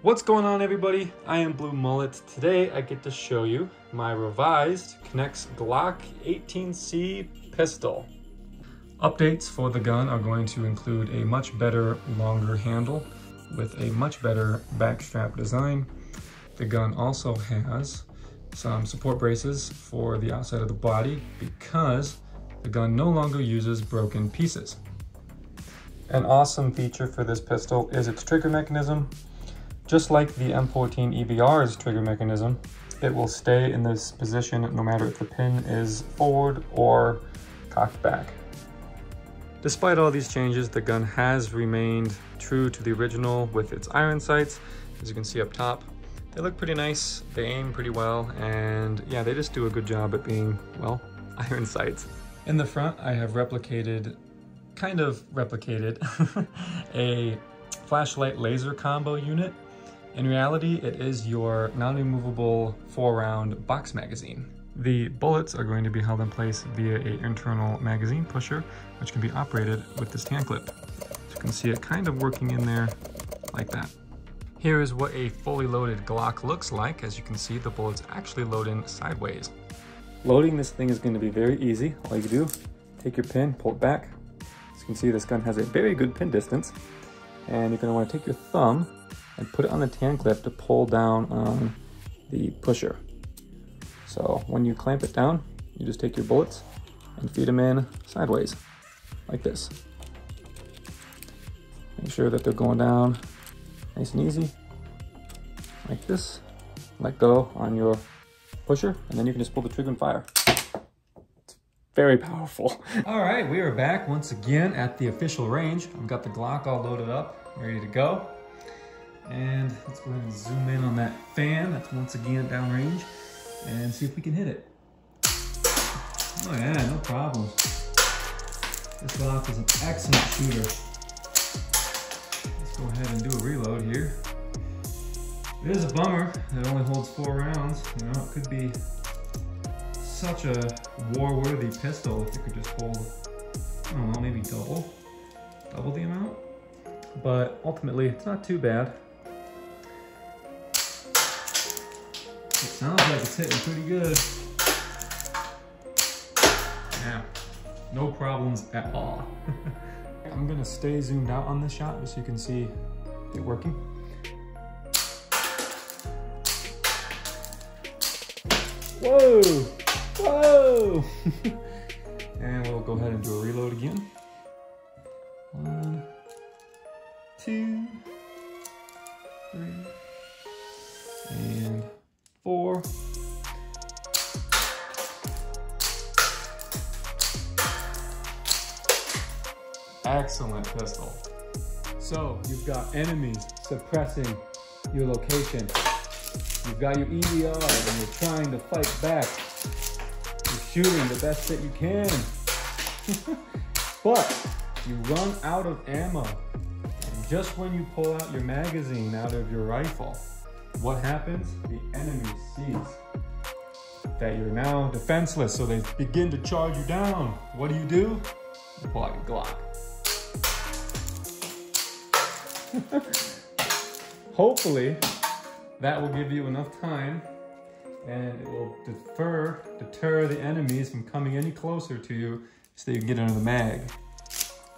What's going on, everybody? I am Blue Mullet. Today I get to show you my revised NEX Glock 18C pistol. Updates for the gun are going to include a much better, longer handle with a much better backstrap design. The gun also has some support braces for the outside of the body because the gun no longer uses broken pieces. An awesome feature for this pistol is its trigger mechanism. Just like the M14 EBR's trigger mechanism, it will stay in this position no matter if the pin is forward or cocked back. Despite all these changes, the gun has remained true to the original with its iron sights. As you can see up top, they look pretty nice, they aim pretty well, and yeah, they just do a good job at being, well, iron sights. In the front, I have kind of replicated a flashlight laser combo unit. In reality, it is your non-removable 4-round box magazine. The bullets are going to be held in place via an internal magazine pusher, which can be operated with this hand clip. So you can see it kind of working in there like that. Here is what a fully loaded Glock looks like. As you can see, the bullets actually load in sideways. Loading this thing is going to be very easy. All you do, take your pin, pull it back. As you can see, this gun has a very good pin distance. And you're going to want to take your thumb and put it on the tan clip to pull down on the pusher. So when you clamp it down, you just take your bullets and feed them in sideways, like this. Make sure that they're going down nice and easy, like this. Let go on your pusher, and then you can just pull the trigger and fire. It's very powerful. All right, we are back once again at the official range. I've got the Glock all loaded up, ready to go. And let's go ahead and zoom in on that fan that's once again downrange and see if we can hit it. Oh yeah, no problem. This Glock is an excellent shooter. Let's go ahead and do a reload here. It is a bummer that it only holds 4 rounds. You know, it could be such a war-worthy pistol if it could just hold, I don't know, maybe double the amount. But ultimately, it's not too bad. It sounds like it's hitting pretty good. Yeah, no problems at all. I'm gonna stay zoomed out on this shot just so you can see it working. Whoa, whoa! And we'll go ahead and do a reload again. 1, 2, 3, and 4. Excellent pistol. So you've got enemies suppressing your location. You've got your EBR and you're trying to fight back. You're shooting the best that you can. But you run out of ammo. And just when you pull out your magazine out of your rifle, what happens? The enemy sees that you're now defenseless, so they begin to charge you down. What do? You pull out your Glock. Hopefully, that will give you enough time and it will deter the enemies from coming any closer to you so you can get under the mag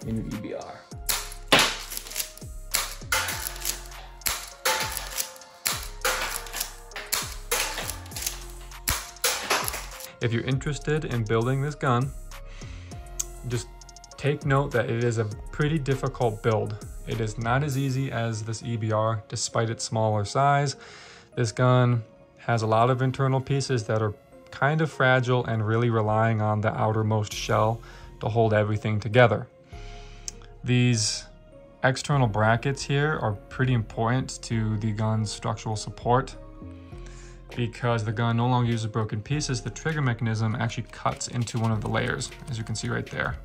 in your EBR. If you're interested in building this gun, just take note that it is a pretty difficult build. It is not as easy as this EBR, despite its smaller size. This gun has a lot of internal pieces that are kind of fragile and really relying on the outermost shell to hold everything together. These external brackets here are pretty important to the gun's structural support. Because the gun no longer uses broken pieces, the trigger mechanism actually cuts into one of the layers, as you can see right there.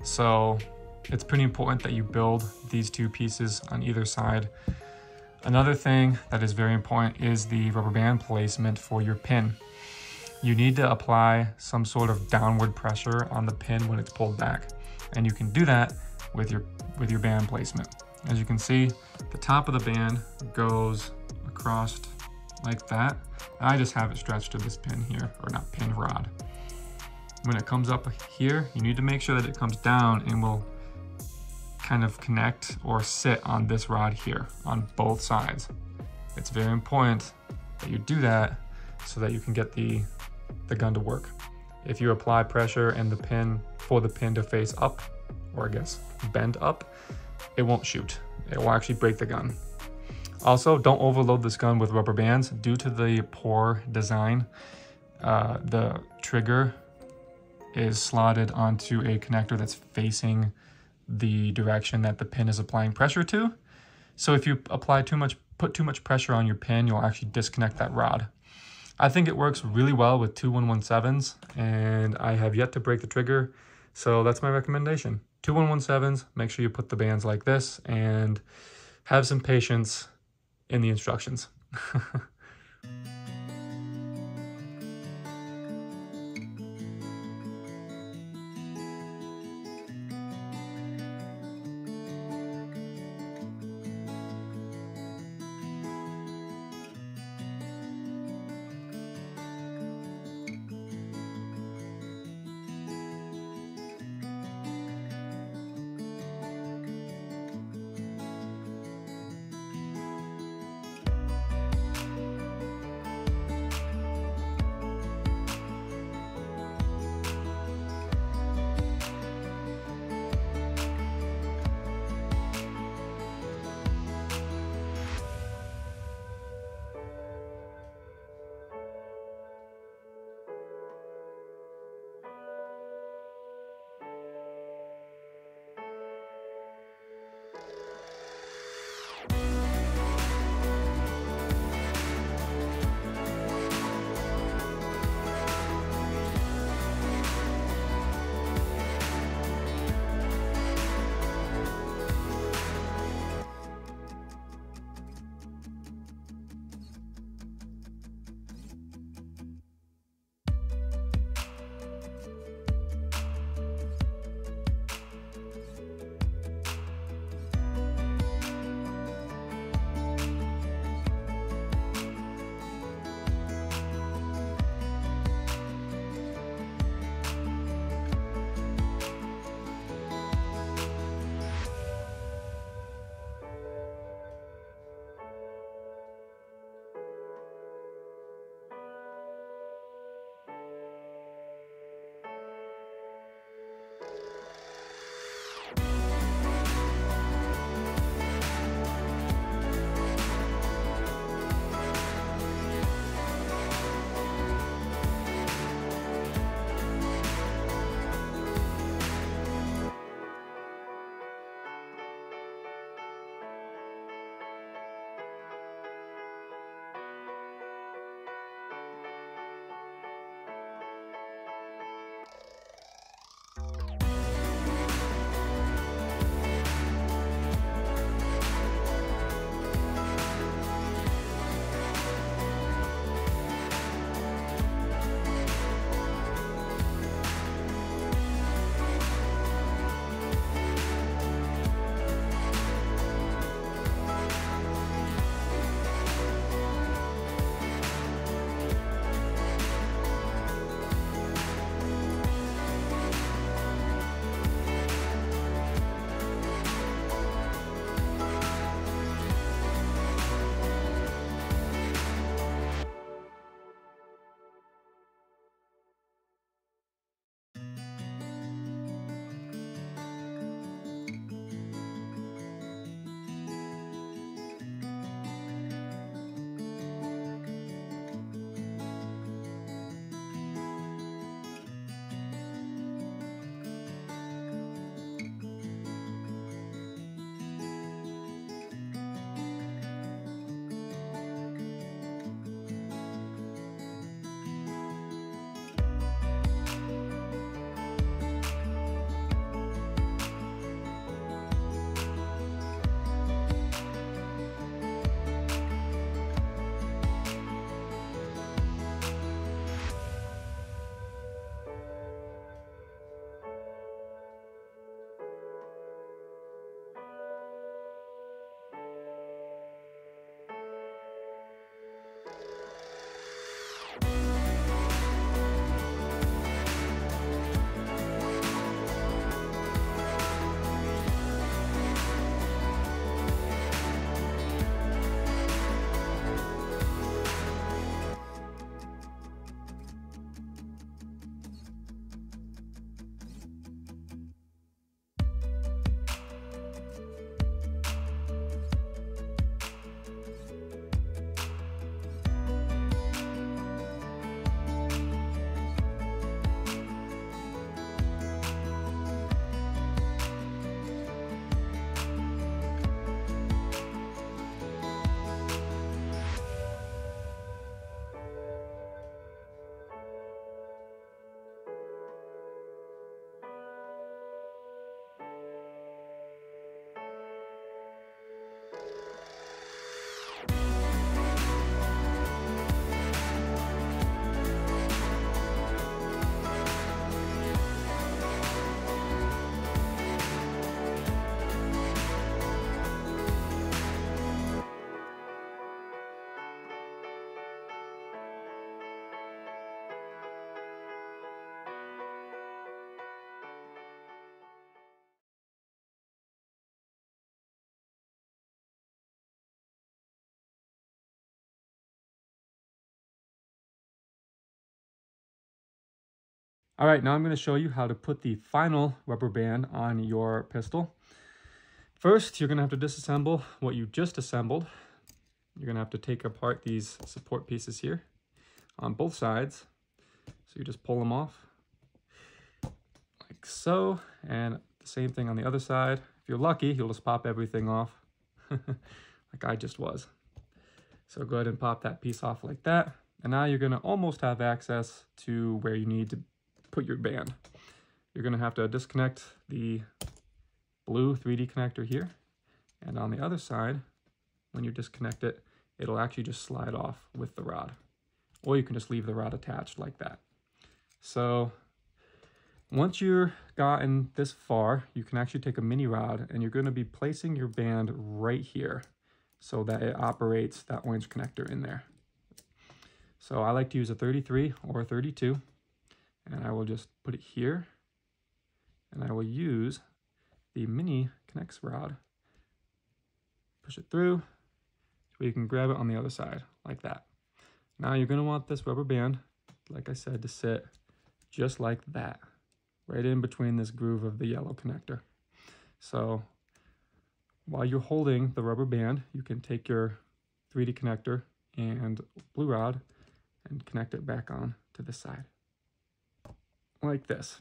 So it's pretty important that you build these 2 pieces on either side. Another thing that is very important is the rubber band placement for your pin. You need to apply some sort of downward pressure on the pin when it's pulled back. And you can do that with your band placement. As you can see, the top of the band goes across like that. I just have it stretched to this pin here, or not pin, rod. When it comes up here, you need to make sure that it comes down and will kind of connect or sit on this rod here on both sides. It's very important that you do that so that you can get the gun to work. If you apply pressure and for the pin to face up, or I guess bend up, it won't shoot. It will actually break the gun. Also, don't overload this gun with rubber bands. Due to the poor design, the trigger is slotted onto a connector that's facing the direction that the pin is applying pressure to. So if you put too much pressure on your pin, you'll actually disconnect that rod. I think it works really well with 2117s, and I have yet to break the trigger, so that's my recommendation. 2117s, make sure you put the bands like this and have some patience in the instructions. All right, now I'm going to show you how to put the final rubber band on your pistol. First, you're going to have to disassemble what you just assembled. You're going to have to take apart these support pieces here on both sides. So you just pull them off like so, and the same thing on the other side. If you're lucky, you'll just pop everything off like I just was. So go ahead and pop that piece off like that. And now you're going to almost have access to where you need to put your band. You're going to have to disconnect the blue 3D connector here. And on the other side, when you disconnect it, it'll actually just slide off with the rod. Or you can just leave the rod attached like that. So once you're gotten this far, you can actually take a mini rod and you're going to be placing your band right here so that it operates that orange connector in there. So I like to use a 33 or a 32, and I will just put it here, and I will use the mini connects rod, push it through, so you can grab it on the other side like that. Now you're going to want this rubber band, like I said, to sit just like that, right in between this groove of the yellow connector. So while you're holding the rubber band, you can take your 3D connector and blue rod and connect it back on to this side, like this.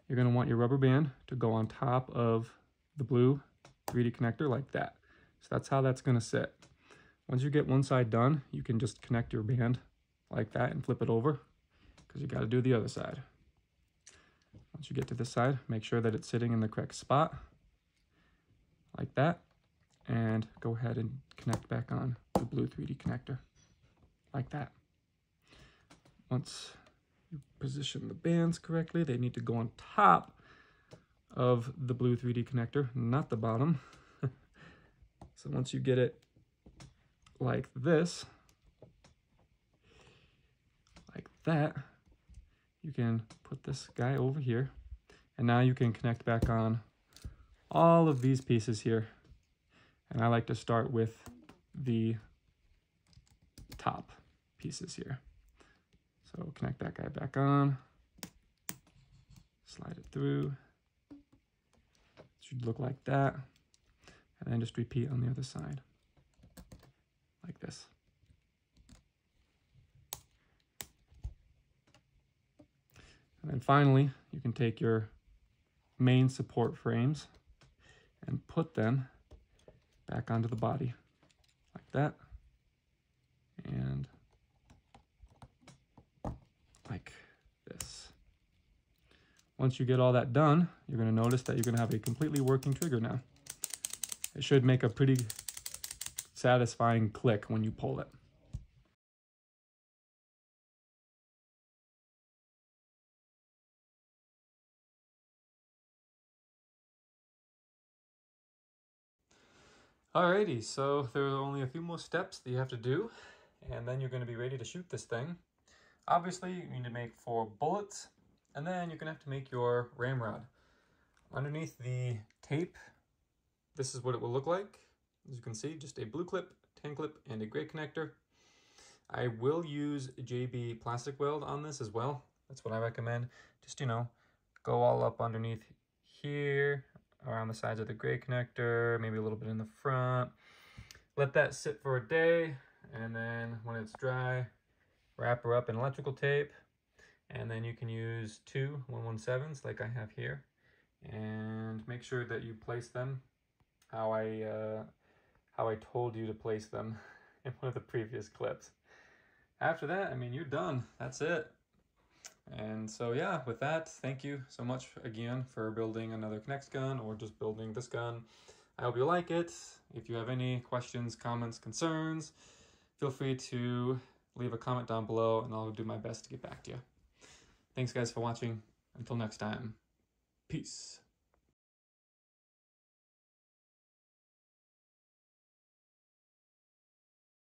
You're going to want your rubber band to go on top of the blue 3D connector like that. So that's how that's going to sit. Once you get one side done, you can just connect your band like that and flip it over, because you got to do the other side. Once you get to this side, make sure that it's sitting in the correct spot, like that, and go ahead and connect back on the blue 3D connector, like that. Once you position the bands correctly, they need to go on top of the blue 3D connector, not the bottom. So once you get it like this, like that, you can put this guy over here, and now you can connect back on all of these pieces here. And I like to start with the top pieces here. So connect that guy back on, slide it through. It should look like that. And then just repeat on the other side, like this. And then finally, you can take your main support frames and put them back onto the body, like that. And like this. Once you get all that done, you're going to notice that you're going to have a completely working trigger now. It should make a pretty satisfying click when you pull it. Alrighty, so there are only a few more steps that you have to do, and then you're going to be ready to shoot this thing. Obviously, you need to make 4 bullets, and then you're going to have to make your ramrod. Underneath the tape, this is what it will look like. As you can see, just a blue clip, tan clip, and a gray connector. I will use JB plastic weld on this as well. That's what I recommend. Just, you know, go all up underneath here, around the sides of the gray connector, maybe a little bit in the front. Let that sit for a day, and then when it's dry, wrap her up in electrical tape, and then you can use 2 117s like I have here, and make sure that you place them how I told you to place them in one of the previous clips. After that, I mean, you're done. That's it. And so yeah, with that, thank you so much again for building another NEX gun or just building this gun. I hope you like it. If you have any questions, comments, concerns, feel free to leave a comment down below and I'll do my best to get back to you. Thanks guys for watching. Until next time, peace.